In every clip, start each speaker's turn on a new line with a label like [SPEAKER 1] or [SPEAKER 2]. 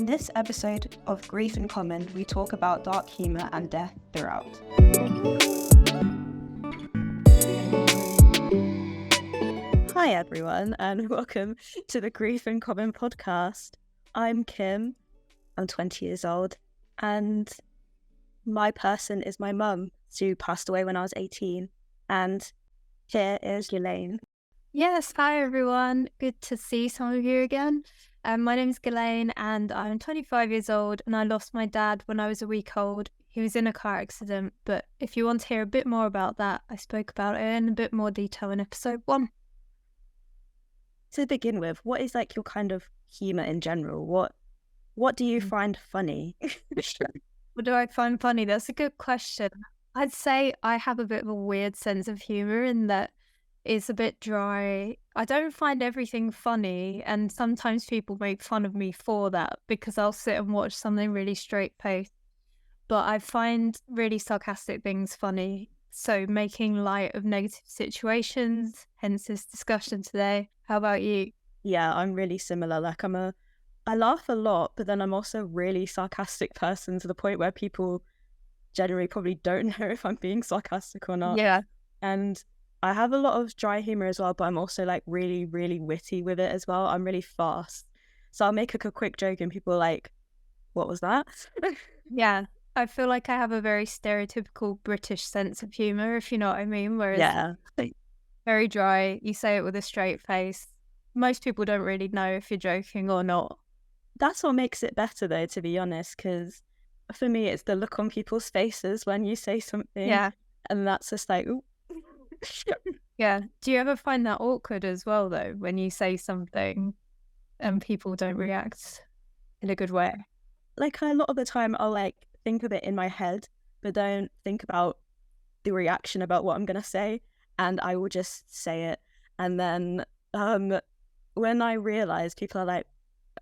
[SPEAKER 1] In this episode of Grief in Common, we talk about dark humour and death throughout. Hi everyone, and welcome to the Grief in Common podcast. I'm Kim, I'm 20 years old, and my person is my mum, who passed away when I was 18, and here is Ghislaine.
[SPEAKER 2] Yes, hi everyone. Good to see some of you again. My name is Ghislaine and I'm 25 years old and I lost my dad when I was a week old. He was in a car accident, but if you want to hear a bit more about that, I spoke about it in a bit more detail in episode 1.
[SPEAKER 1] To begin with, what is like your kind of humour in general? What do you find funny?
[SPEAKER 2] What do I find funny? That's a good question. I'd say I have a bit of a weird sense of humour in that it's a bit dry. I don't find everything funny, and sometimes people make fun of me for that because I'll sit and watch something really straight-paced. But I find really sarcastic things funny, so making light of negative situations, hence this discussion today. How about you?
[SPEAKER 1] Yeah, I'm really similar. Like I laugh a lot, but then I'm also a really sarcastic person to the point where people generally probably don't know if I'm being sarcastic or not.
[SPEAKER 2] Yeah.
[SPEAKER 1] And I have a lot of dry humour as well, but I'm also like really, really witty with it as well. I'm really fast. So I'll make a quick joke and people are like, what was that?
[SPEAKER 2] Yeah. I feel like I have a very stereotypical British sense of humour, if you know what I mean. Whereas very dry, you say it with a straight face. Most people don't really know if you're joking or not.
[SPEAKER 1] That's what makes it better though, to be honest, because for me, it's the look on people's faces when you say something.
[SPEAKER 2] Yeah.
[SPEAKER 1] And that's just like, ooh.
[SPEAKER 2] Yeah. Do you ever find that awkward as well, though, when you say something and people don't react in a good way?
[SPEAKER 1] Like a lot of the time, I'll like think of it in my head, but don't think about the reaction about what I'm going to say. And I will just say it. And then when I realize people are like,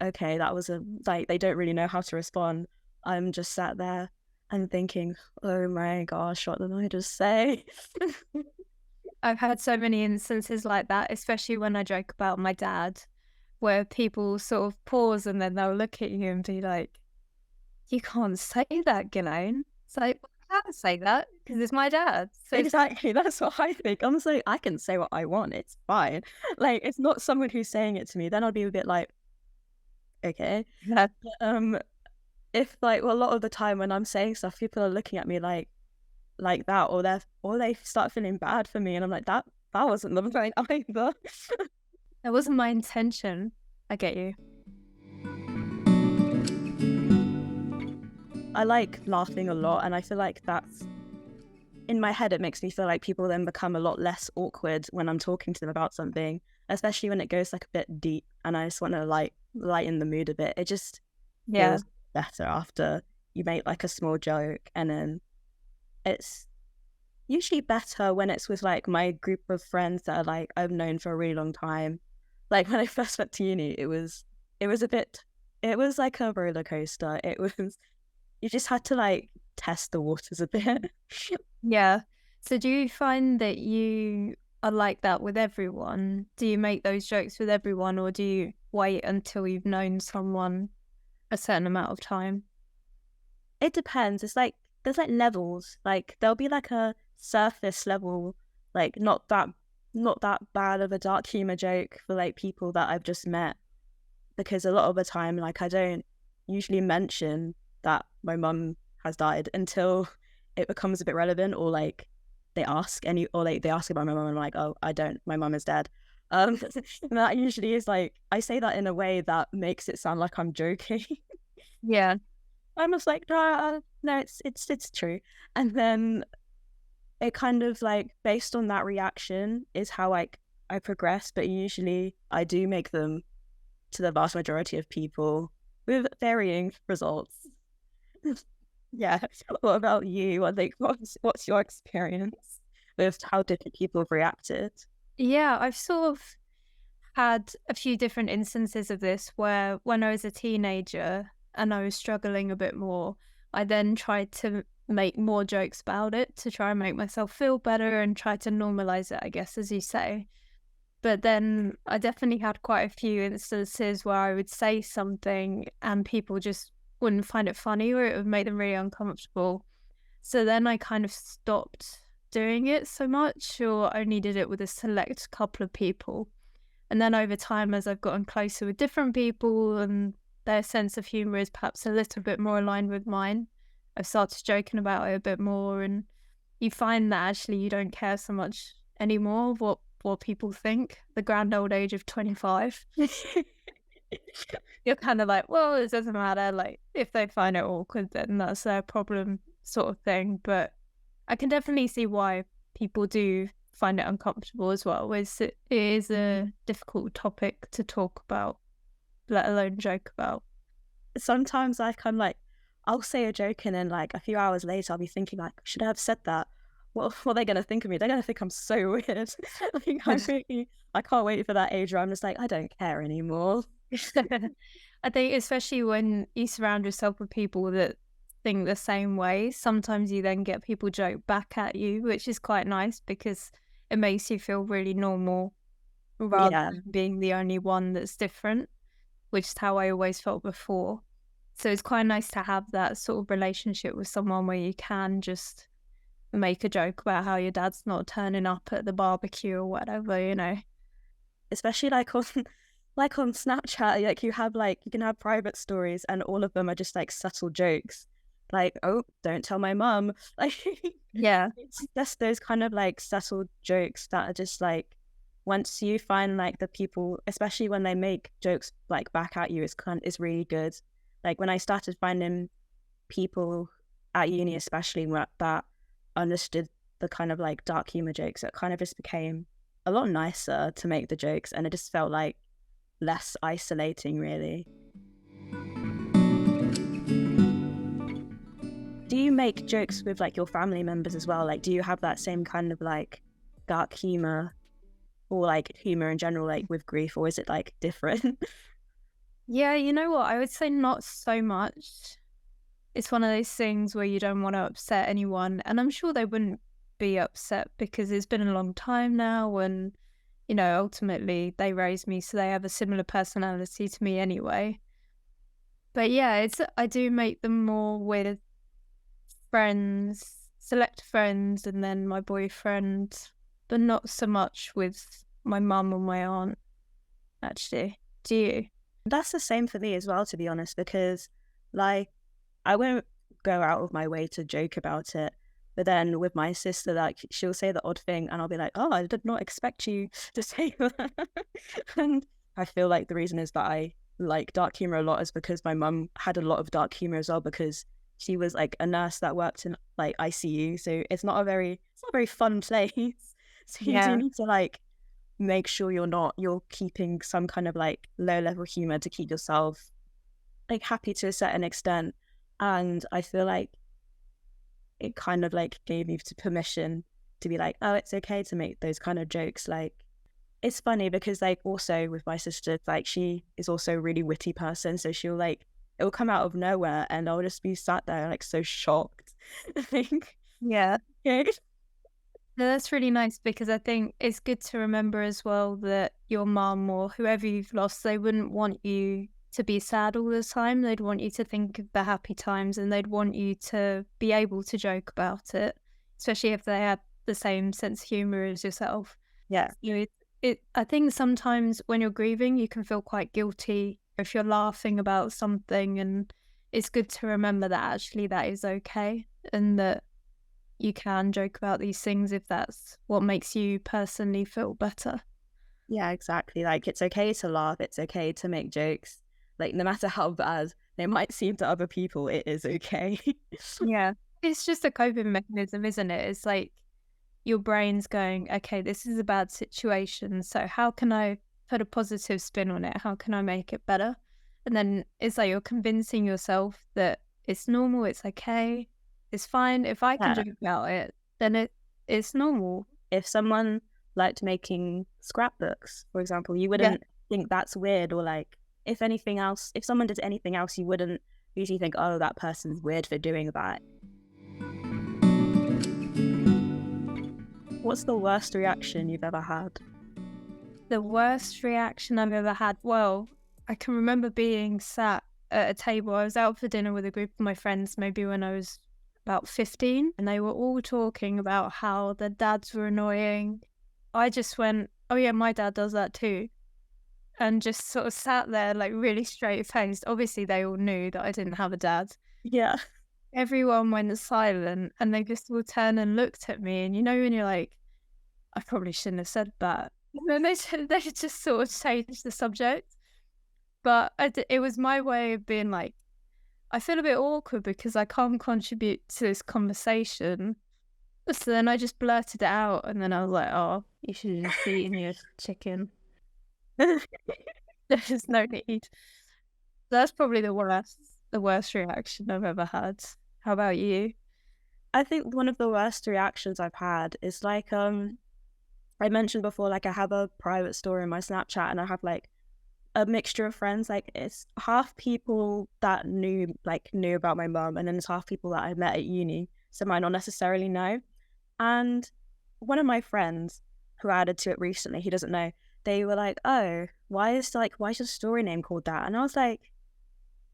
[SPEAKER 1] okay, that was like, they don't really know how to respond. I'm just sat there and thinking, oh my gosh, what did I just say?
[SPEAKER 2] I've had so many instances like that, especially when I joke about my dad, where people sort of pause and then they'll look at you and be like, you can't say that, Ghislaine. It's like, I can't say that because it's my dad.
[SPEAKER 1] So exactly, that's what I think. I'm like, I can say what I want. It's fine. Like, it's not someone who's saying it to me. Then I'll be a bit like, okay.
[SPEAKER 2] Yeah.
[SPEAKER 1] If like, well, a lot of the time when I'm saying stuff, people are looking at me like that, or they start feeling bad for me, and I'm like, that wasn't the point either.
[SPEAKER 2] That wasn't my intention. I get you.
[SPEAKER 1] I like laughing a lot, and I feel like that's in my head. It makes me feel like people then become a lot less awkward when I'm talking to them about something, especially when it goes like a bit deep, and I just want to like lighten the mood a bit. It just feels better after you make like a small joke, and then it's usually better when it's with like my group of friends that are like I've known for a really long time. Like when I first went to uni, it was like a roller coaster. It was, you just had to like test the waters a bit.
[SPEAKER 2] Yeah. So do you find that you are like that with everyone? Do you make those jokes with everyone, or do you wait until you've known someone a certain amount of time?
[SPEAKER 1] It depends. It's like there's like levels. Like there'll be like a surface level, like not that bad of a dark humor joke for like people that I've just met, because a lot of the time like I don't usually mention that my mum has died until it becomes a bit relevant, or like they ask about my mum and I'm like, oh, I don't, my mum is dead. That usually is like, I say that in a way that makes it sound like I'm joking.
[SPEAKER 2] Yeah.
[SPEAKER 1] I'm just like, no, it's true. And then it kind of like, based on that reaction is how like I progress, but usually I do make them to the vast majority of people with varying results. Yeah. What about you? What's your experience with how different people have reacted?
[SPEAKER 2] Yeah, I've sort of had a few different instances of this where when I was a teenager and I was struggling a bit more, I then tried to make more jokes about it to try and make myself feel better and try to normalize it, I guess, as you say. But then I definitely had quite a few instances where I would say something and people just wouldn't find it funny, or it would make them really uncomfortable. So then I kind of stopped doing it so much, or only did it with a select couple of people. And then over time, as I've gotten closer with different people and their sense of humour is perhaps a little bit more aligned with mine, I've started joking about it a bit more. And you find that actually you don't care so much anymore what people think. The grand old age of 25. You're kind of like, well, it doesn't matter. Like, if they find it awkward, then that's their problem, sort of thing. But I can definitely see why people do find it uncomfortable as well. It is a difficult topic to talk about, let alone joke about.
[SPEAKER 1] Sometimes I kind of like, I'll say a joke and then like a few hours later I'll be thinking like, should I have said that? What are they going to think of me? They're going to think I'm so weird. I can't wait for that age where I'm just like, I don't care anymore.
[SPEAKER 2] I think especially when you surround yourself with people that think the same way, sometimes you then get people joke back at you, which is quite nice because it makes you feel really normal rather than being the only one that's different, which is how I always felt before. So it's quite nice to have that sort of relationship with someone where you can just make a joke about how your dad's not turning up at the barbecue or whatever, you know.
[SPEAKER 1] Especially like on Snapchat, like you can have private stories and all of them are just like subtle jokes. Like, oh, don't tell my mum. Like,
[SPEAKER 2] yeah,
[SPEAKER 1] it's just those kind of like subtle jokes that are just like, once you find like the people, especially when they make jokes like back at you, is really good. Like when I started finding people at uni, especially that understood the kind of like dark humor jokes, it kind of just became a lot nicer to make the jokes, and it just felt like less isolating, really. Do you make jokes with like your family members as well? Like, do you have that same kind of like dark humor or like humor in general, like with grief, or is it like different?
[SPEAKER 2] Yeah, you know what? I would say not so much. It's one of those things where you don't want to upset anyone. And I'm sure they wouldn't be upset because it's been a long time now. And, you know, ultimately they raised me, so they have a similar personality to me anyway. But yeah, I do make them more with friends, select friends, and then my boyfriend, but not so much with my mum or my aunt, actually. Do you?
[SPEAKER 1] That's the same for me as well, to be honest, because like I won't go out of my way to joke about it. But then with my sister, like she'll say the odd thing and I'll be like, oh, I did not expect you to say that. And I feel like the reason is that I like dark humor a lot is because my mum had a lot of dark humor as well, because she was like a nurse that worked in like ICU. So it's not a very fun place. So you do need to like make sure you're keeping some kind of like low level humor to keep yourself like happy to a certain extent. And I feel like it kind of like gave me permission to be like, oh, it's okay to make those kind of jokes. Like, it's funny because like also with my sister, like she is also a really witty person, so she'll like, it'll come out of nowhere and I'll just be sat there like so shocked. I think
[SPEAKER 2] Yeah. No, that's really nice because I think it's good to remember as well that your mum or whoever you've lost, they wouldn't want you to be sad all the time. They'd want you to think of the happy times and they'd want you to be able to joke about it, especially if they had the same sense of humour as yourself.
[SPEAKER 1] Yeah.
[SPEAKER 2] You know, I think sometimes when you're grieving, you can feel quite guilty if you're laughing about something, and it's good to remember that actually that is okay and that you can joke about these things if that's what makes you personally feel better.
[SPEAKER 1] Yeah, exactly. Like, it's okay to laugh. It's okay to make jokes. Like, no matter how bad they might seem to other people, it is okay.
[SPEAKER 2] Yeah. It's just a coping mechanism, isn't it? It's like your brain's going, okay, this is a bad situation. So how can I put a positive spin on it? How can I make it better? And then it's like you're convincing yourself that it's normal, it's okay, it's fine. If I can joke about it, then it's normal.
[SPEAKER 1] If someone liked making scrapbooks, for example, you wouldn't think that's weird, or like if someone did anything else, you wouldn't usually think, oh, that person's weird for doing that. What's the worst reaction you've ever had?
[SPEAKER 2] The worst reaction I've ever had. Well, I can remember being sat at a table. I was out for dinner with a group of my friends, maybe when I was about 15, and they were all talking about how their dads were annoying. I just went, oh yeah, my dad does that too. And just sort of sat there like really straight faced. Obviously, they all knew that I didn't have a dad.
[SPEAKER 1] Yeah.
[SPEAKER 2] Everyone went silent and they just all turned and looked at me. And you know, when you're like, I probably shouldn't have said that. And then they just sort of changed the subject. But it was my way of being like, I feel a bit awkward because I can't contribute to this conversation. So then I just blurted it out, and then I was like, oh, you should have just eaten your chicken. There's no need. That's probably the worst reaction I've ever had. How about you?
[SPEAKER 1] I think one of the worst reactions I've had is like, I mentioned before, like I have a private story in my Snapchat and I have like a mixture of friends. Like it's half people that knew about my mum, and then it's half people that I met at uni, so might not necessarily know. And one of my friends who I added to it recently, he doesn't know, they were like, oh, why is your story name called that? And I was like,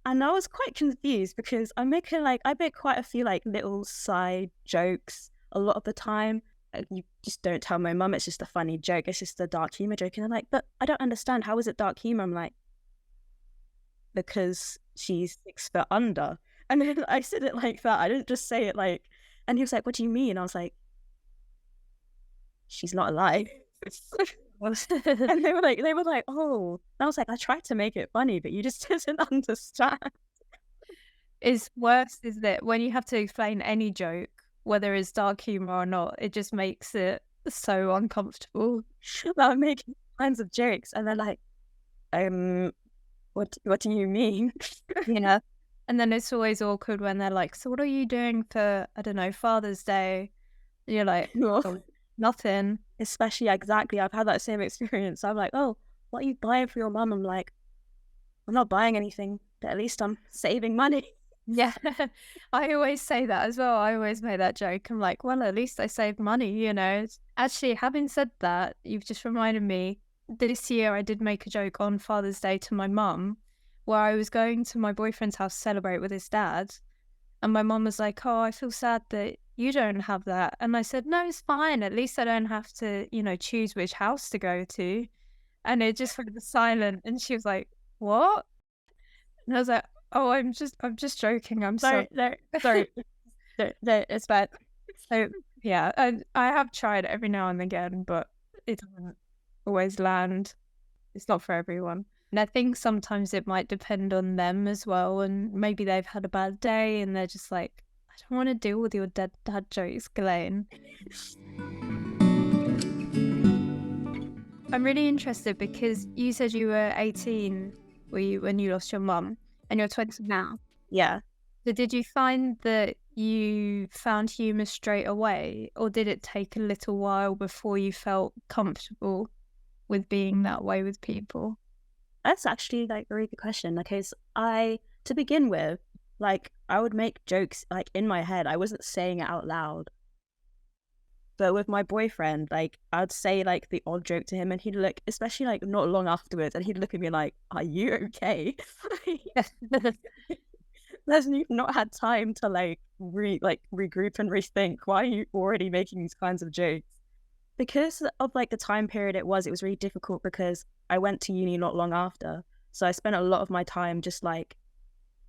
[SPEAKER 1] and I was quite confused because I make quite a few like little side jokes a lot of the time. You just don't tell my mum, it's just a funny joke, it's just a dark humour joke. And they're like, but I don't understand, how is it dark humour? I'm like, because she's 6 foot under. And then I said it like that, I didn't just say it like, and he was like, what do you mean? I was like, she's not alive. And they were like, oh. And I was like, I tried to make it funny, but you just didn't understand.
[SPEAKER 2] It's worse, isn't it? When you have to explain any joke, whether it's dark humour or not, it just makes it so uncomfortable.
[SPEAKER 1] I'm making kinds of jokes, and they're like, what do you mean?
[SPEAKER 2] Yeah. And then it's always awkward when they're like, so what are you doing for, I don't know, Father's Day? And you're like, oh, nothing.
[SPEAKER 1] Especially, exactly, I've had that same experience. I'm like, oh, what are you buying for your mum? I'm like, I'm not buying anything, but at least I'm saving money.
[SPEAKER 2] Yeah, I always say that as well. I always make that joke. I'm like, well, at least I saved money, you know. Actually, having said that, you've just reminded me, this year I did make a joke on Father's Day to my mum, where I was going to my boyfriend's house to celebrate with his dad. And my mum was like, oh, I feel sad that you don't have that. And I said, no, it's fine. At least I don't have to, you know, choose which house to go to. And it just went silent. And she was like, what? And I was like, oh, I'm just joking. I'm sorry.
[SPEAKER 1] No, it's bad.
[SPEAKER 2] So yeah, I have tried every now and again, but it doesn't always land. It's not for everyone. And I think sometimes it might depend on them as well. And maybe they've had a bad day and they're just like, I don't want to deal with your dad jokes, Ghislaine. I'm really interested because you said you were 18 when you lost your mum, and you're 20 now.
[SPEAKER 1] Yeah.
[SPEAKER 2] So did you find that you found humour straight away, or did it take a little while before you felt comfortable with being that way with people?
[SPEAKER 1] That's actually like a really good question. Because to begin with, like I would make jokes like in my head. I wasn't saying it out loud. But with my boyfriend, like I'd say like the odd joke to him, and he'd look, especially like not long afterwards, and he'd look at me like, "Are you okay?" You've not had time to regroup and rethink. Why are you already making these kinds of jokes? Because of like the time period it was really difficult because I went to uni not long after, so I spent a lot of my time just like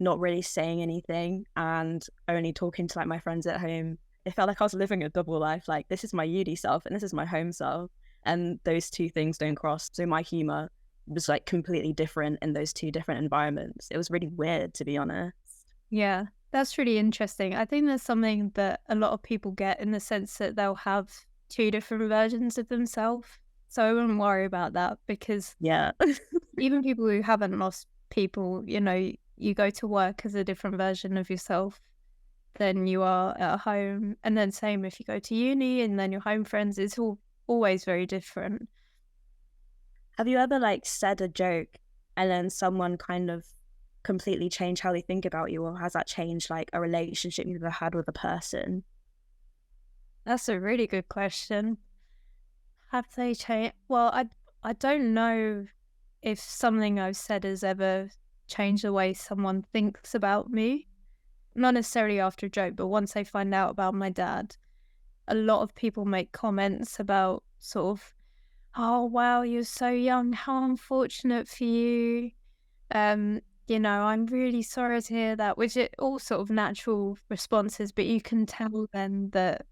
[SPEAKER 1] not really saying anything and only talking to like my friends at home. It felt like I was living a double life. Like, this is my uni self and this is my home self, and those two things don't cross. So my humor was like completely different in those two different environments. It was really weird, to be honest.
[SPEAKER 2] Yeah, that's really interesting. I think there's something that a lot of people get in the sense that they'll have two different versions of themselves. So I wouldn't worry about that, because
[SPEAKER 1] yeah,
[SPEAKER 2] even people who haven't lost people, you know, you go to work as a different version of yourself than you are at home. And then same if you go to uni and then your home friends, it's always very different.
[SPEAKER 1] Have you ever like said a joke and then someone kind of completely changed how they think about you, or has that changed like a relationship you've ever had with a person?
[SPEAKER 2] That's a really good question. Have they changed? Well, I don't know if something I've said has ever changed the way someone thinks about me. Not necessarily after a joke, but once they find out about my dad, a lot of people make comments about sort of, oh wow, you're so young, how unfortunate for you. I'm really sorry to hear that, which are all sort of natural responses, but you can tell then that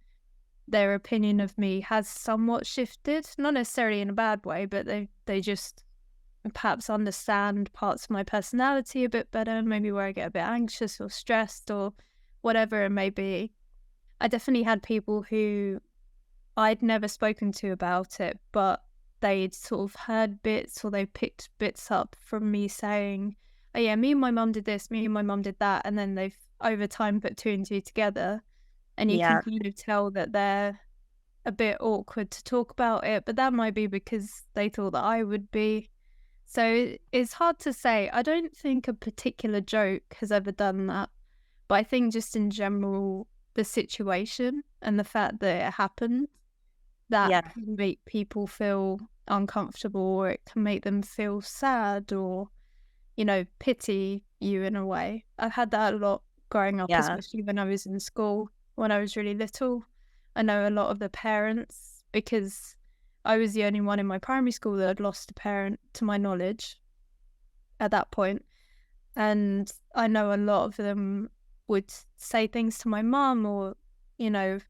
[SPEAKER 2] their opinion of me has somewhat shifted, not necessarily in a bad way, but they just perhaps understand parts of my personality a bit better, maybe where I get a bit anxious or stressed or whatever it may be. I definitely had people who I'd never spoken to about it, but they'd sort of heard bits or they picked bits up from me saying, oh yeah, me and my mum did this, me and my mum did that. And then they've over time put two and two together. And you can
[SPEAKER 1] Yeah,
[SPEAKER 2] kind of tell that they're a bit awkward to talk about it, but that might be because they thought that I would be. So it's hard to say. I don't think a particular joke has ever done that, but I think just in general, the situation and the fact that it happened, that
[SPEAKER 1] yeah,
[SPEAKER 2] can make people feel uncomfortable, or it can make them feel sad or, pity you in a way. I've had that a lot growing up,
[SPEAKER 1] yeah,
[SPEAKER 2] especially when I was in school, when I was really little. I know a lot of the parents, because I was the only one in my primary school that had lost a parent to my knowledge at that point. And I know a lot of them would say things to my mum or, you know,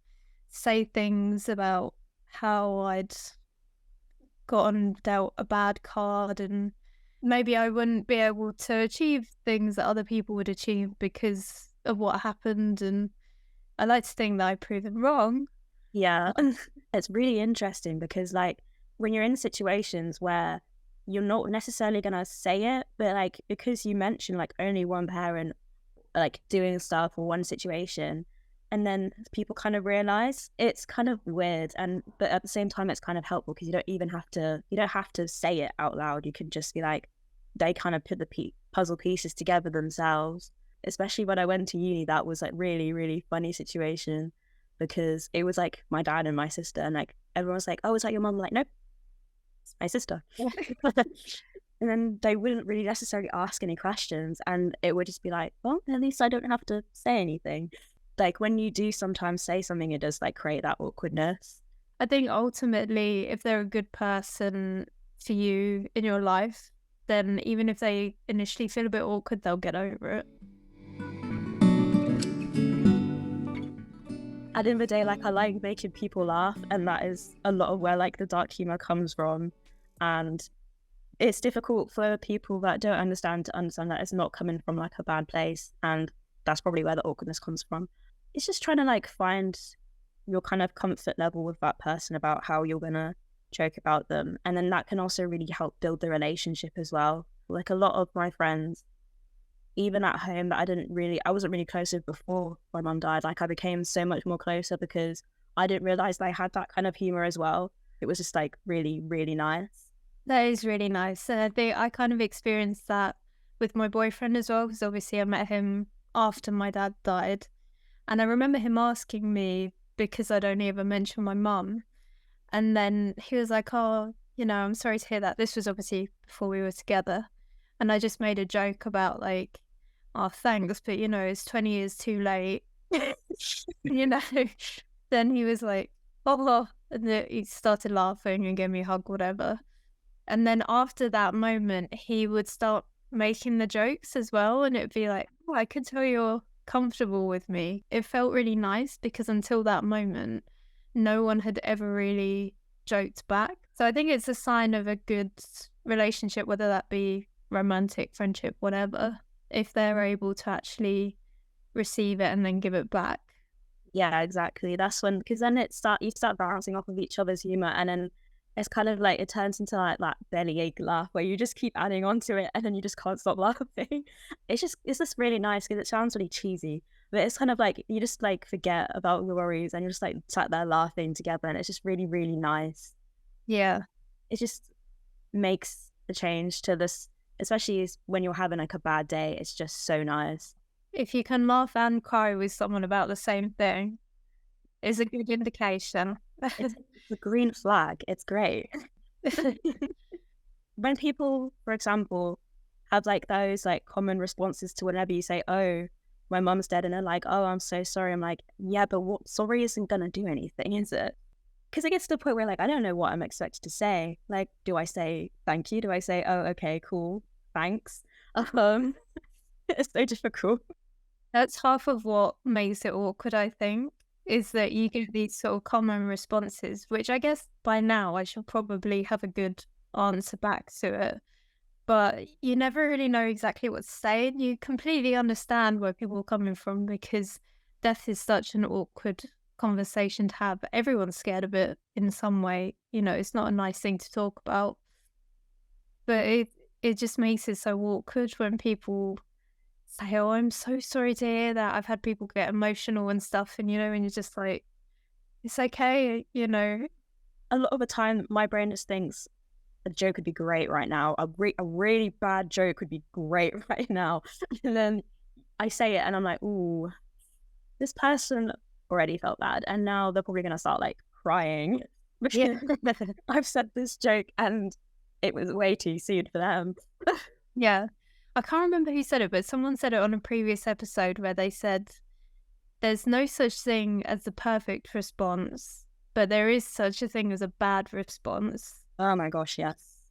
[SPEAKER 2] say things about how I'd gotten dealt a bad card and maybe I wouldn't be able to achieve things that other people would achieve because of what happened. And I like to think that I've proven wrong.
[SPEAKER 1] yeah. It's really interesting because, like, when you're in situations where you're not necessarily gonna say it, but like because you mentioned like only one parent like doing stuff or one situation, and then people kind of realize it's kind of weird, and but at the same time it's kind of helpful because you don't have to say it out loud. You can just be like, they kind of put the puzzle pieces together themselves. Especially when I went to uni, that was like really really funny situation because it was like my dad and my sister, and like everyone was like, oh, is that your mum? I'm like, nope, it's my sister. And then they wouldn't really necessarily ask any questions, and it would just be like, well, at least I don't have to say anything. Like when you do sometimes say something, it does like create that awkwardness.
[SPEAKER 2] I think ultimately, if they're a good person for you in your life, then even if they initially feel a bit awkward, they'll get over it.
[SPEAKER 1] At the end of the day, like I like making people laugh, and that is a lot of where like the dark humor comes from. And it's difficult for people that don't understand to understand that it's not coming from like a bad place, and that's probably where the awkwardness comes from. It's just trying to like find your kind of comfort level with that person about how you're gonna joke about them, and then that can also really help build the relationship as well. Like a lot of my friends, even at home, that I wasn't really close with before my mum died, like I became so much more closer because I didn't realize they had that kind of humor as well. It was just like really really nice.
[SPEAKER 2] That is really nice. And I think I kind of experienced that with my boyfriend as well, because obviously I met him after my dad died. And I remember him asking me, because I'd only ever mentioned my mum. And then he was like, oh, I'm sorry to hear that. This was obviously before we were together. And I just made a joke about like, oh, thanks, but it's 20 years too late. you know, then he was like, oh, and then he started laughing and gave me a hug, whatever. And then after that moment, he would start making the jokes as well. And it'd be like, oh, I could tell you're comfortable with me. It felt really nice because until that moment, no one had ever really joked back. So I think it's a sign of a good relationship, whether that be romantic, friendship, whatever, if they're able to actually receive it and then give it back.
[SPEAKER 1] Yeah, exactly. That's when, because then you start bouncing off of each other's humor, and then it's kind of like it turns into like that bellyache laugh where you just keep adding on to it, and then you just can't stop laughing. It's just really nice because it sounds really cheesy, but it's kind of like you just like forget about your worries and you're just like sat there laughing together, and it's just really really nice.
[SPEAKER 2] Yeah.
[SPEAKER 1] It just makes the change to this, especially when you're having like a bad day. It's just so nice.
[SPEAKER 2] If you can laugh and cry with someone about the same thing, is a good indication.
[SPEAKER 1] It's a green flag. It's great. when people, for example, have like those like common responses to whenever you say, "Oh, my mum's dead," and they're like, "Oh, I'm so sorry." I'm like, yeah, but what sorry isn't gonna do anything, is it? Because it gets to the point where like I don't know what I'm expected to say. Like, do I say thank you? Do I say, "Oh, okay, cool, thanks"? Um, it's so difficult.
[SPEAKER 2] That's half of what makes it awkward, I think, is that you get these sort of common responses, which I guess by now I should probably have a good answer back to it. But you never really know exactly what to say. And you completely understand where people are coming from because death is such an awkward conversation to have. Everyone's scared of it in some way. You know, it's not a nice thing to talk about. But it just makes it so awkward when people say, "Oh, I'm so sorry to hear that." I've had people get emotional and stuff, and and you're just like, "It's okay,"
[SPEAKER 1] A lot of the time, my brain just thinks a joke would be great right now. A really bad joke would be great right now. And then I say it and I'm like, ooh, this person already felt bad. And now they're probably going to start like crying
[SPEAKER 2] Yeah.
[SPEAKER 1] because I've said this joke and it was way too soon for them.
[SPEAKER 2] Yeah. I can't remember who said it, but someone said it on a previous episode where they said, "There's no such thing as the perfect response, but there is such a thing as a bad response."
[SPEAKER 1] Oh my gosh, yes.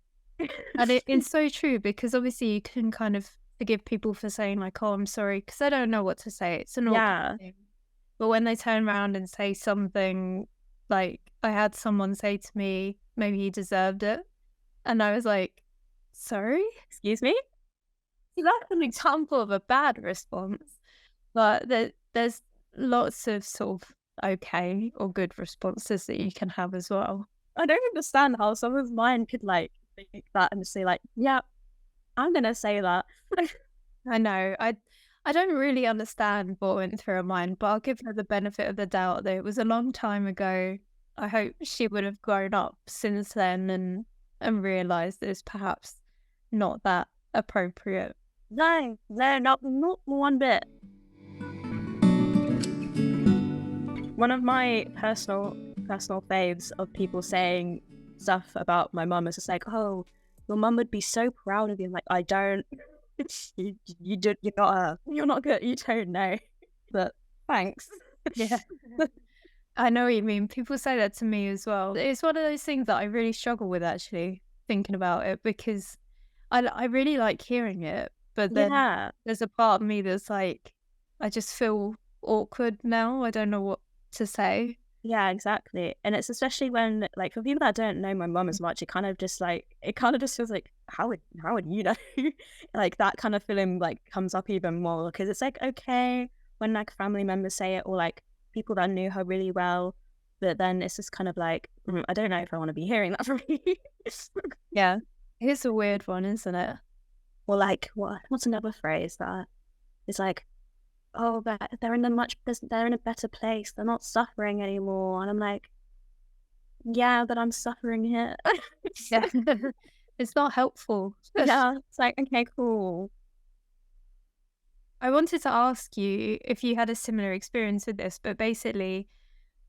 [SPEAKER 2] And it's so true because obviously you can kind of forgive people for saying like, "Oh, I'm sorry," because I don't know what to say. It's an awkward
[SPEAKER 1] Yeah.
[SPEAKER 2] thing. But when they turn around and say something like, I had someone say to me, "Maybe you deserved it," and I was like, "Sorry?"
[SPEAKER 1] Excuse me?
[SPEAKER 2] So that's an example of a bad response. But there's lots of sort of okay or good responses that you can have as well.
[SPEAKER 1] I don't understand how someone's mind could like think that and say like, yeah, I'm going to say that.
[SPEAKER 2] I know. I don't really understand what went through her mind, but I'll give her the benefit of the doubt that it was a long time ago. I hope she would have grown up since then and realised that it's perhaps not that appropriate.
[SPEAKER 1] No, not one bit. One of my personal faves of people saying stuff about my mum is just like, "Oh, your mum would be so proud of you." I'm like, I don't. You're not good. You don't know. But thanks.
[SPEAKER 2] Yeah. I know what you mean. People say that to me as well. It's one of those things that I really struggle with actually thinking about it because I really like hearing it, but then
[SPEAKER 1] Yeah.
[SPEAKER 2] there's a part of me that's like, I just feel awkward now. I don't know what to say.
[SPEAKER 1] Yeah, exactly. And it's especially when, like, for people that don't know my mum as much, it kind of just feels like, how would you know? Like that kind of feeling like comes up even more because it's like, okay, when like family members say it or like people that knew her really well, but then it's just kind of like, I don't know if I want to be hearing that from you.
[SPEAKER 2] Yeah. It's a weird one, isn't it?
[SPEAKER 1] Or like, what's another phrase that is like, oh, but they're in a better place. They're not suffering anymore. And I'm like, yeah, but I'm suffering here.
[SPEAKER 2] Yeah. It's not helpful.
[SPEAKER 1] Yeah, it's like, okay, cool.
[SPEAKER 2] I wanted to ask you if you had a similar experience with this, but basically,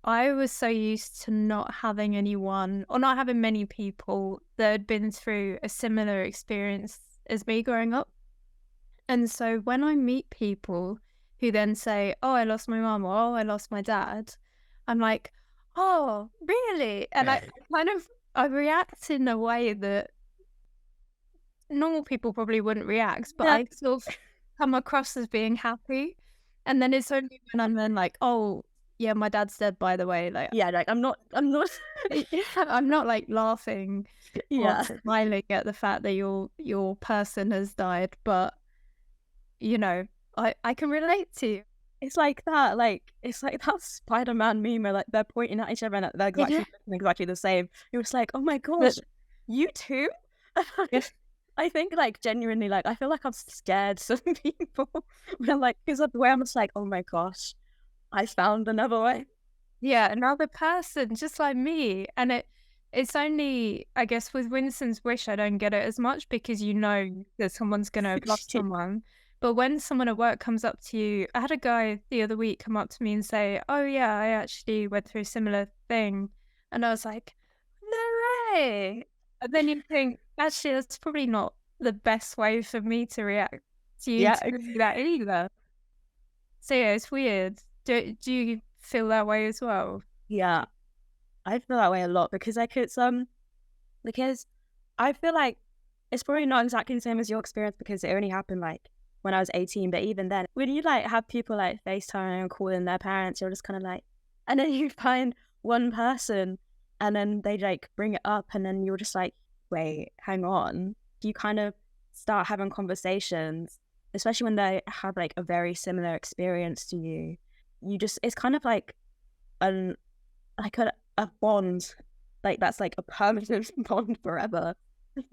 [SPEAKER 2] I was so used to not having anyone or not having many people that had been through a similar experience as me growing up. And so when I meet people who then say, "Oh, I lost my mum," or "Oh, I lost my dad," I'm like, "Oh, really?" And I kind of I react in a way that normal people probably wouldn't react, but
[SPEAKER 1] Yeah,
[SPEAKER 2] I sort of come across as being happy. And then it's only when I'm then like, "Oh, yeah, my dad's dead, by the way." Like,
[SPEAKER 1] yeah, like
[SPEAKER 2] I'm not like laughing or
[SPEAKER 1] yeah.
[SPEAKER 2] smiling at the fact that your person has died, but you know, I can relate to you.
[SPEAKER 1] It's like that Spider-Man meme where like they're pointing at each other and they're exactly
[SPEAKER 2] Yeah.
[SPEAKER 1] looking exactly the same. It was like, oh my
[SPEAKER 2] But
[SPEAKER 1] gosh, you too?
[SPEAKER 2] yeah,
[SPEAKER 1] I think like genuinely, like I feel like I'm scared some people. When like because of the way I'm just like, oh my gosh, I found another way.
[SPEAKER 2] yeah, another person just like me. And it's only, I guess, with Winston's wish, I don't get it as much because you know that someone's gonna have lost someone. But when someone at work comes up to you, I had a guy the other week come up to me and say, "Oh yeah, I actually went through a similar thing," and I was like, "No way!" And then you think, Actually, that's probably not the best way for me to react to you
[SPEAKER 1] Yeah,
[SPEAKER 2] to do that either. So yeah, it's weird. Do you feel that way as well?
[SPEAKER 1] yeah. I feel that way a lot because like because I feel like it's probably not exactly the same as your experience because it only happened like when I was 18. But even then, when you like have people like FaceTime and calling their parents, you're just kind of like, and then you find one person and then they like bring it up and then you're just like, wait, hang on. You kind of start having conversations, especially when they have like a very similar experience to you. It's kind of an, like a bond, like that's like a permanent bond forever.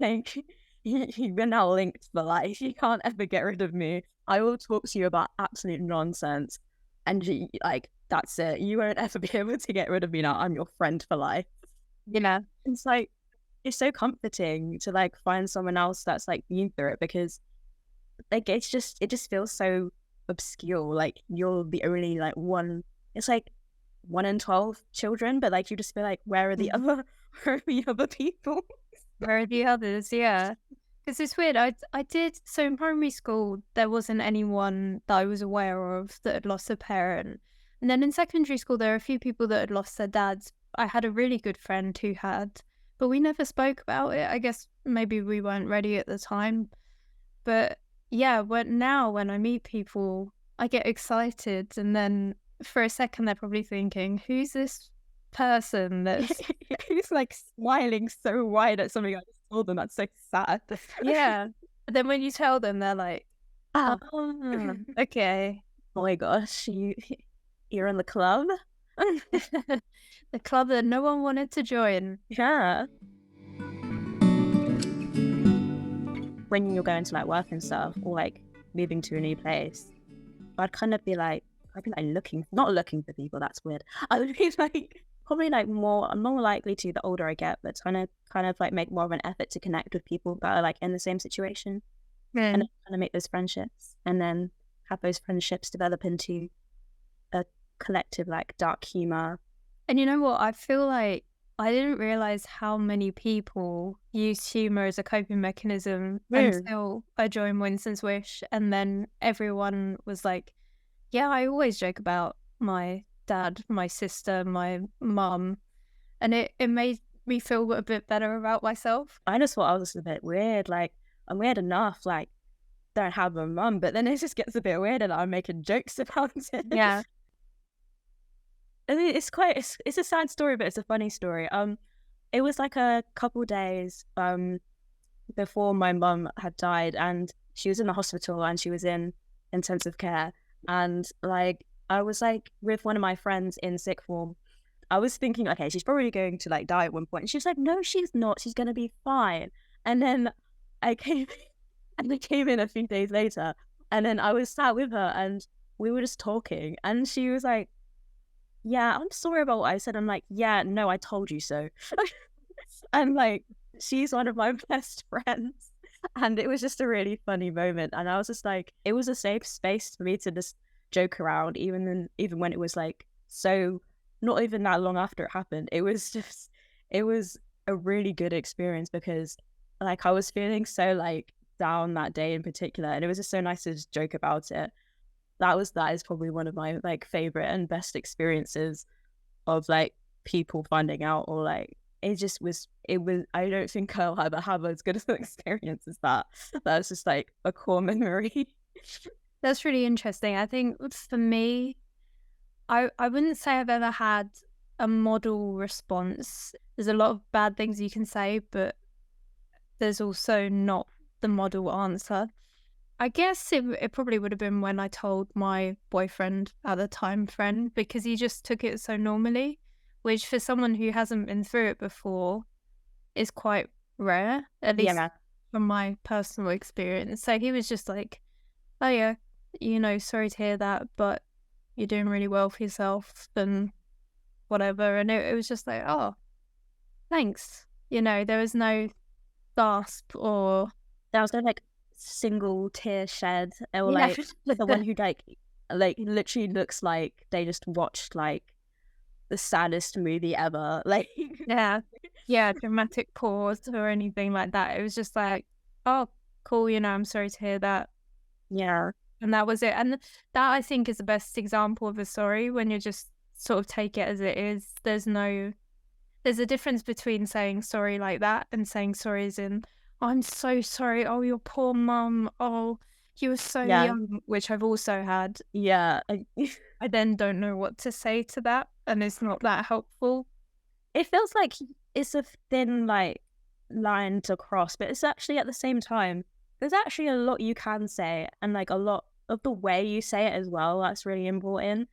[SPEAKER 1] Like we're now linked for life. You can't ever get rid of me. I will talk to you about absolute nonsense, and like that's it. You won't ever be able to get rid of me now. I'm your friend for life.
[SPEAKER 2] Yeah.
[SPEAKER 1] It's like it's so comforting to like find someone else that's like been through it because like it just feels so obscure. Like you're the only like one. It's like 1 in 12 children, but like you just feel like where are the
[SPEAKER 2] Mhm.
[SPEAKER 1] other where are the other people?
[SPEAKER 2] Where are the others? Yeah. Because it's weird. I did so in primary school there wasn't anyone that I was aware of that had lost a parent. And then in secondary school there are a few people that had lost their dads. I had a really good friend who had, but we never spoke about it. I guess maybe we weren't ready at the time. But yeah, when I meet people, I get excited and then for a second they're probably thinking, who's this person that's
[SPEAKER 1] He's like smiling so wide at something I just told them. That's so sad.
[SPEAKER 2] yeah. But then when you tell them, they're like,
[SPEAKER 1] Ah,
[SPEAKER 2] "Oh, okay."
[SPEAKER 1] oh my gosh, you're in the club?
[SPEAKER 2] The club that no one wanted to join.
[SPEAKER 1] Yeah. When you're going to like work and stuff or like moving to a new place, I'd be like not looking for people. That's weird. I would be like probably like I'm more likely to the older I get, but kind of like make more of an effort to connect with people that are like in the same situation and
[SPEAKER 2] Mm.
[SPEAKER 1] then kind of make those friendships and then have those friendships develop into a collective like dark humor.
[SPEAKER 2] And you know what? I feel like I didn't realize how many people use humor as a coping mechanism
[SPEAKER 1] Mm.
[SPEAKER 2] until I joined Winston's Wish, and then everyone was like, "Yeah, I always joke about my dad, my sister, my mum," and it made me feel a bit better about myself.
[SPEAKER 1] I just thought I was a bit weird. Like I'm weird enough. Like don't have a mum, but then it just gets a bit weird and I'm making jokes about it.
[SPEAKER 2] Yeah.
[SPEAKER 1] I mean, it's a sad story, but it's a funny story. It was like a couple days before my mum had died, and she was in the hospital and she was in intensive care, and like I was like with one of my friends in sick form. I was thinking, okay, she's probably going to like die at one point. And she was like, no, she's not. She's gonna be fine. And then I came and I came in a few days later, and then I was sat with her and we were just talking, and she was like, yeah, I'm sorry about what I said. I'm like, yeah, no, I told you so. And like, she's one of my best friends. And it was just a really funny moment. And I was just like, it was a safe space for me to just joke around, even when it was like so not even that long after it happened. It was a really good experience because like I was feeling so like down that day in particular. And it was just so nice to just joke about it. That is probably one of my like favorite and best experiences of like people finding out or like it was I don't think I'll ever have as good of an experience as that. That's just like a core memory.
[SPEAKER 2] That's really interesting. I think for me, I wouldn't say I've ever had a model response. There's a lot of bad things you can say, but there's also not the model answer. I guess it probably would have been when I told my boyfriend at the time, friend, because he just took it so normally, which for someone who hasn't been through it before is quite rare, at least
[SPEAKER 1] Yeah.
[SPEAKER 2] from my personal experience. So he was just like, oh yeah, sorry to hear that, but you're doing really well for yourself and whatever. And it was just like, oh, thanks. There was no gasp or
[SPEAKER 1] There was no like single tear shed or
[SPEAKER 2] yeah.
[SPEAKER 1] like the one who like literally looks like they just watched like the saddest movie ever. Like
[SPEAKER 2] Yeah. yeah, dramatic pause or anything like that. It was just like, "Oh, cool, I'm sorry to hear that."
[SPEAKER 1] Yeah.
[SPEAKER 2] And that was it. And that I think is the best example of a sorry when you just sort of take it as it is. There's a difference between saying sorry like that and saying sorry as in, "Oh, I'm so sorry. Oh, your poor mum. Oh, you were so
[SPEAKER 1] Yeah.
[SPEAKER 2] young," which I've also had.
[SPEAKER 1] Yeah.
[SPEAKER 2] I then don't know what to say to that, and it's not that helpful.
[SPEAKER 1] It feels like it's a thin, like, line to cross, but it's actually at the same time, there's actually a lot you can say, and, like, a lot of the way you say it as well, that's really important.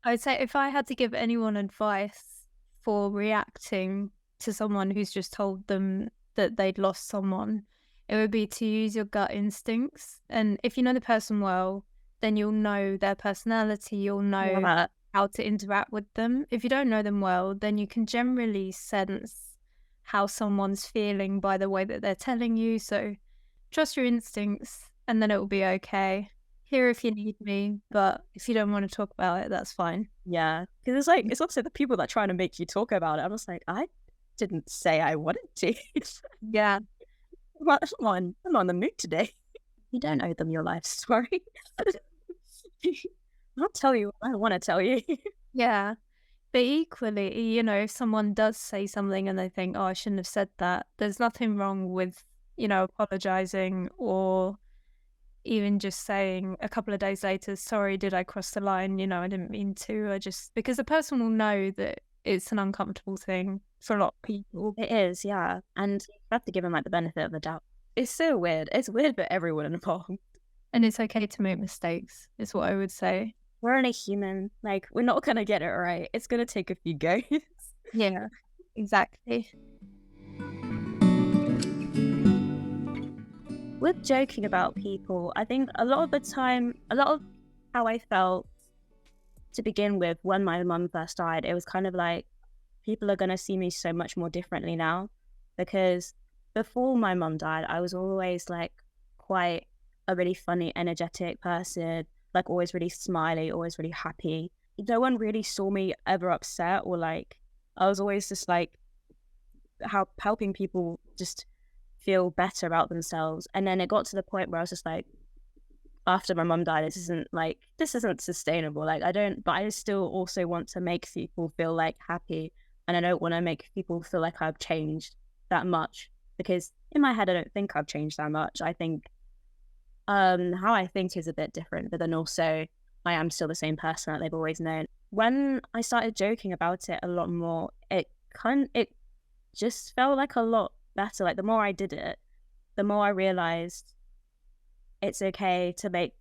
[SPEAKER 2] I'd say if I had to give anyone advice for reacting to someone who's just told them that they'd lost someone, it would be to use your gut instincts. And if you know the person well, then you'll know their personality, you'll know
[SPEAKER 1] Yeah.
[SPEAKER 2] how to interact with them. If you don't know them well, then you can generally sense how someone's feeling by the way that they're telling you. So trust your instincts and then it will be okay. Here if you need me, but if you don't want to talk about it, that's fine.
[SPEAKER 1] Yeah, because it's like it's also the people that are trying to make you talk about it. I'm just like, I didn't say I wanted to.
[SPEAKER 2] Yeah.
[SPEAKER 1] Well, I'm on the mood today. You don't owe them your life story. I'll tell you what I want to tell you.
[SPEAKER 2] Yeah. But equally, if someone does say something and they think, oh, I shouldn't have said that, there's nothing wrong with, apologizing or even just saying a couple of days later, sorry, did I cross the line? I didn't mean to. Because the person will know that it's an uncomfortable thing for a lot of people.
[SPEAKER 1] It is, yeah. And you have to give them like the benefit of the doubt. It's so weird. It's weird for everyone involved.
[SPEAKER 2] And it's okay to make mistakes, is what I would say.
[SPEAKER 1] We're only human. Like, we're not going to get it right. It's going to take a few goes.
[SPEAKER 2] Yeah, exactly.
[SPEAKER 1] With joking about people, I think a lot of the time, a lot of how I felt to begin with when my mum first died, it was kind of like people are going to see me so much more differently now. Because before my mum died, I was always like quite a really funny, energetic person, like always really smiley, always really happy. No one really saw me ever upset or like, I was always just like helping people just feel better about themselves. And then it got to the point where I was just like, after my mum died, this isn't sustainable. Like but I still also want to make people feel like happy. And I don't want to make people feel like I've changed that much, because in my head, I don't think I've changed that much. I think how I think is a bit different, but then also I am still the same person that they've always known. When I started joking about it a lot more, it just felt like a lot better. Like the more I did it, the more I realized it's okay to make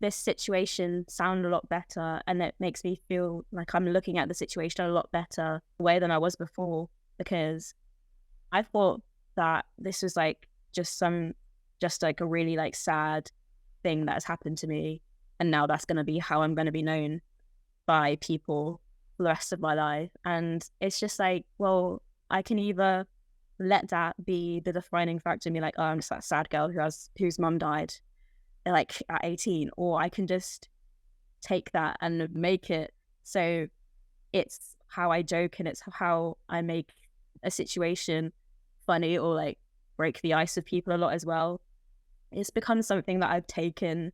[SPEAKER 1] this situation sound a lot better, and it makes me feel like I'm looking at the situation a lot better way than I was before, because I thought that this was like just like a really like sad thing that has happened to me, and now that's going to be how I'm going to be known by people for the rest of my life. And it's just like, well, I can either let that be the defining factor and be like, oh, I'm just that sad girl whose mum died like at 18, or I can just take that and make it so it's how I joke and it's how I make a situation funny or like break the ice with people a lot as well. It's become something that I've taken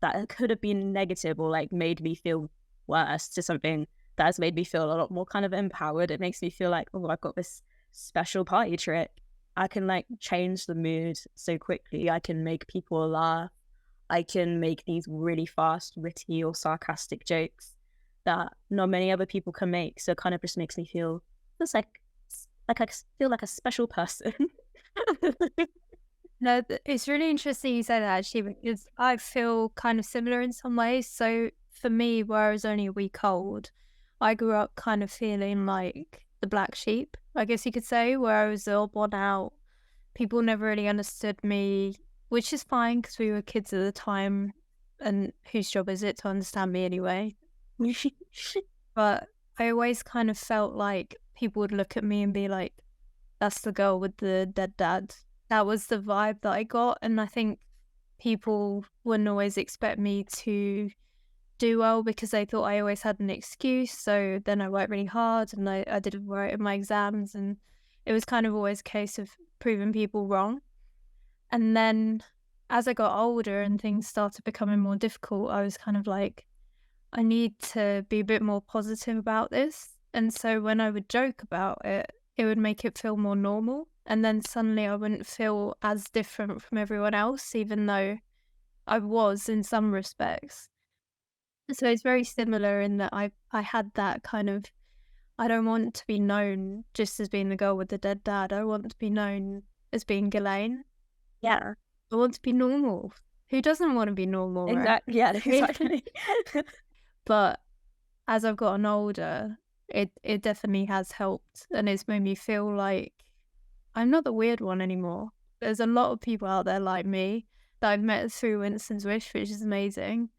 [SPEAKER 1] that could have been negative or like made me feel worse to something that has made me feel a lot more kind of empowered. It makes me feel like, oh, I've got this special party trick. I can like change the mood so quickly. I can make people laugh. I can make these really fast, witty or sarcastic jokes that not many other people can make. So it kind of just makes me feel just like I feel like a special person.
[SPEAKER 2] No, it's really interesting you say that actually, because I feel kind of similar in some ways. So for me, where I was only a week old, I grew up kind of feeling like the black sheep, I guess you could say, where I was the odd one out. People never really understood me, which is fine because we were kids at the time, and whose job is it to understand me anyway? But I always kind of felt like people would look at me and be like, that's the girl with the dead dad. That was the vibe that I got. And I think people wouldn't always expect me to do well because they thought I always had an excuse. So then I worked really hard and I did right in my exams, and it was kind of always a case of proving people wrong. And then as I got older and things started becoming more difficult, I was kind of like, I need to be a bit more positive about this. And so when I would joke about it, it would make it feel more normal. And then suddenly I wouldn't feel as different from everyone else, even though I was in some respects. So it's very similar in that I had that kind of, I don't want to be known just as being the girl with the dead dad. I want to be known as being Ghislaine.
[SPEAKER 1] Yeah.
[SPEAKER 2] I want to be normal. Who doesn't want to be normal, right?
[SPEAKER 1] Exactly. Yeah, exactly.
[SPEAKER 2] But as I've gotten older, it definitely has helped, and it's made me feel like I'm not the weird one anymore. There's a lot of people out there like me that I've met through Winston's Wish, which is amazing.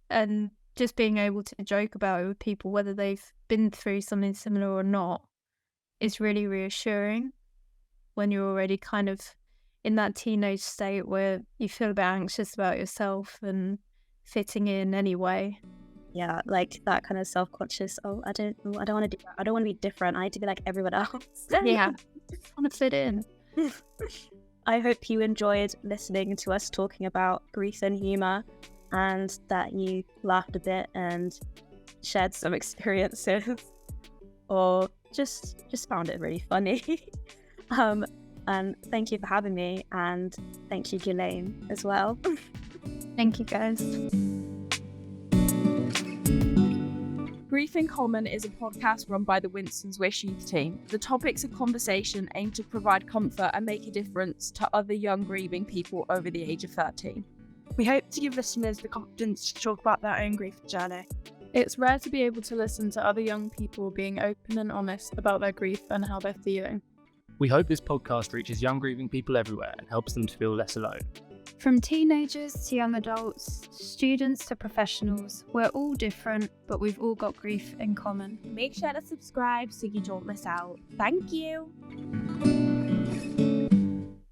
[SPEAKER 2] And just being able to joke about it with people, whether they've been through something similar or not, is really reassuring when you're already kind of in that teenage state where you feel a bit anxious about yourself and fitting in anyway.
[SPEAKER 1] Yeah, like that kind of self-conscious, I don't want to do that. I don't want to be different. I need to be like everyone else.
[SPEAKER 2] Yeah, I want to fit in.
[SPEAKER 1] I hope you enjoyed listening to us talking about grief and humour, and that you laughed a bit and shared some experiences, or just found it really funny. And thank you for having me, and thank you, Ghislaine, as well.
[SPEAKER 2] Thank you, guys.
[SPEAKER 3] Grief in Common is a podcast run by the Winston's Wish youth team. The topics of conversation aim to provide comfort and make a difference to other young grieving people over the age of 13.
[SPEAKER 4] We hope to give listeners the confidence to talk about their own grief journey.
[SPEAKER 3] It's rare to be able to listen to other young people being open and honest about their grief and how they're feeling.
[SPEAKER 5] We hope this podcast reaches young grieving people everywhere and helps them to feel less alone.
[SPEAKER 2] From teenagers to young adults, students to professionals, we're all different, but we've all got grief in common.
[SPEAKER 4] Make sure to subscribe so you don't miss out. Thank you.